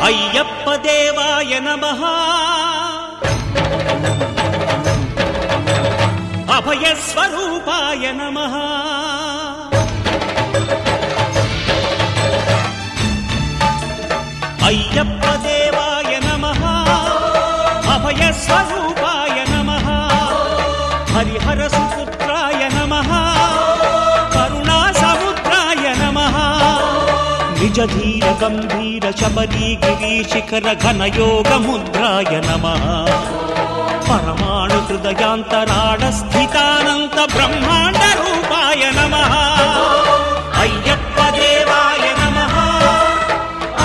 అయ్యప్ప దేవాయ నమః అభయ స్వరూపాయ నమః అయ్యప్ప దేవాయ నమః అభయ స్వరూపాయ నమః హరిహర సుపుత్రాయ నమః కరుణా సముద్రాయ నమః నిజ ధీర గంభీర శబరీ గిరీశిఖర ఘనయోగ ముద్రాయ నమః పరమాణు హృదయాంతరాళ స్థితానంత బ్రహ్మాండ రూపాయ నమః అయ్యప్ప దేవాయ నమః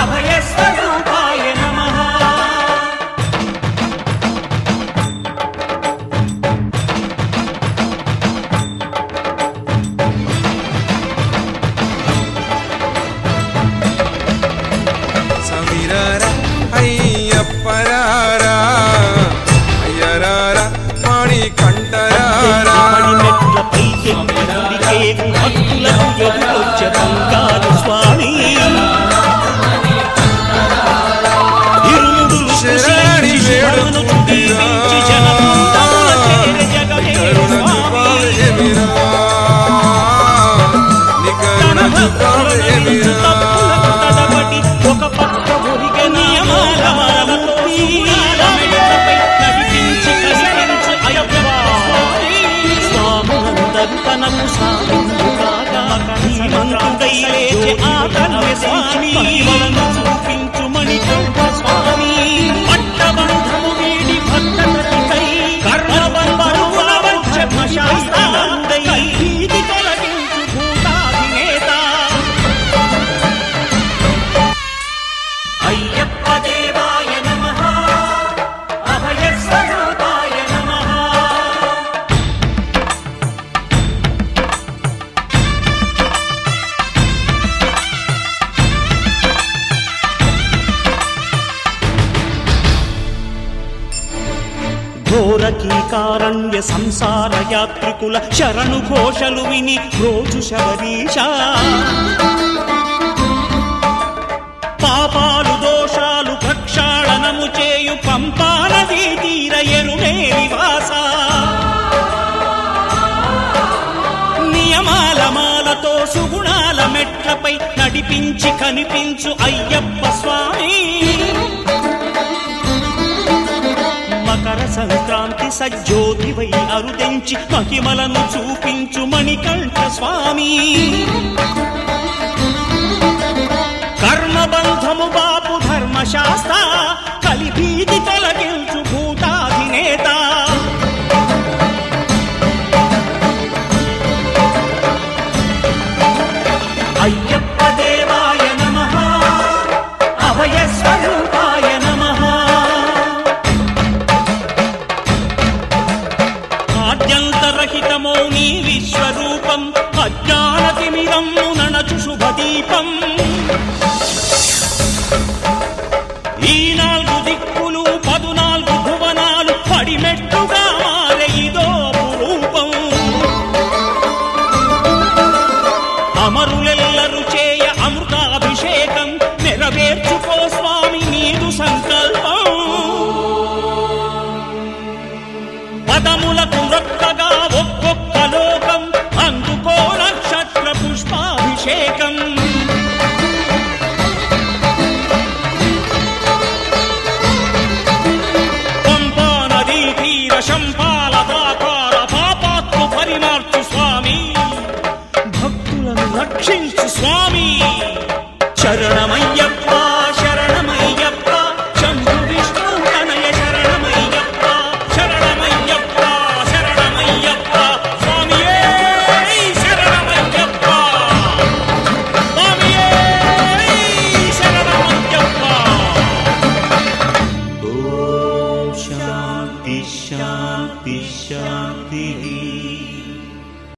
అభయ స్వరూపాయ నమః సవిరారా అయ్యప్పరారా అయ్యరారా మణికంఠరారా మణిమెట్లపై ఎక్కి భక్తులకు ఎదురొచ్చే బంగారు స్వామి ఇరుముడులు శరణి వేడుకుంటిరా ఒక పక్క ఒరిగే నియమాల నడిపించి కసిపించు అయ్యప్ప స్వాములందరూ తనకు సాధులు కాగా శ్రీమంతుడై లేచే ఆ తల్లి స్వామి వలను చూపించు మణికంఠ స్వామి పట్టబంధము వీడి భక్తకై కర్ణబంధముల వచ్చే శాస్త్రాండై భీతి తొలగించు భూతాధినేత అయ్యప్ప దేవాయ నమః అభయ స్వరూపాయ నమః ఘోరకీకారణ్య సంసార యాత్రికుల శరణు ఘోషలు విని రోజు శబరీష పాపాలు దోషాలు ప్రక్షాళనము చేయు పంపా నదీ తీర ఎరుమే నివాస నియమాల మాలతో సుగుణాల మెట్లపై నడిపించి కనిపించు అయ్యప్ప స్వామి మకర సంక్రాంతి సజ్జోతివై అరుదెంచి మహిమలను చూపించు మణికంఠ స్వామి కర్మబంధము బాపు ధర్మశాస్త్ర కలిభీతి తొలగించు భూతాధినేత అయ్యప్ప దేవాయ నమః అభయ స్వరూపాయ నమః ఆద్యంతరహితమో నీ విశ్వరూపం అజ్ఞానతిమిరము ననచు శుభదీపం ఈ 4 దిక్కులు 14 భువనాలు పడిమెట్టుగా మారే ఇదో అపురూపం అమరులెల్లరు చేయ అమృతాభిషేకం నెరవేర్చుకో స్వామి నీదు సంకల్పం పదములకు రొక్కగా ఒక్కొక్క లోకం అందుకో నక్షత్ర పుష్పాభిషేకం పంపా నదీ తీర శంపాల దాకార పాపాత్మ పరిమార్చు స్వామి భక్తులను రక్షించు స్వామి